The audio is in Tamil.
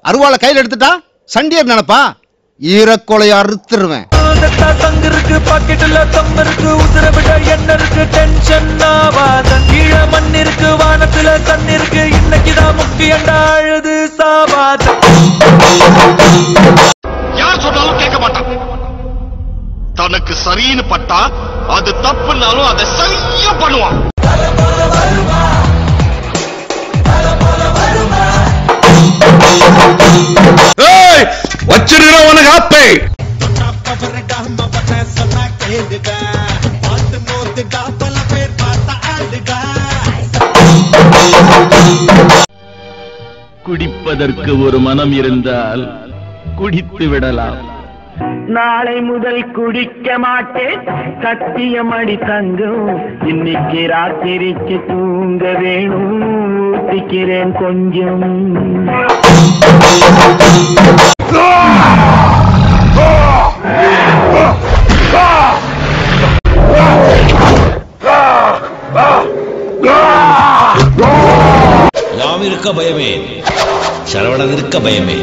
அருவாளை கையில் எடுத்துட்டா சண்டியர் நினைப்பா ஈரக்கொலையை அறுத்துருவேன். தங்கிருக்கு பாக்கெட்டுல தம்பிருக்கு உதிரவிட என்ன இருக்கு டென்ஷன் ஆவாத கீழ மண் இருக்கு வானத்துல தண்ணி இருக்கு இன்னைக்குதான் முக்கியண்டா அழுது சாவாத. யார் சொன்னாலும் கேட்க மாட்டான். தனக்கு சரின்னு பட்டா அது தப்புனாலும் அதை சரியா பண்ணுவான். வச்சிருக்கிற உனக்கு ஆப்பை குடிப்பதற்கு ஒரு மனம் இருந்தால் குடித்து விடலாம். நாளை முதல் குடிக்க மாட்டேன் சத்தியமடி தங்கம். இன்னைக்கு ராத்திரிக்கு தூங்க வேணும் ஊத்திக்கிறேன் கொஞ்சம். யாம் இருக்க பயமே, சரவணன் இருக்க பயமே.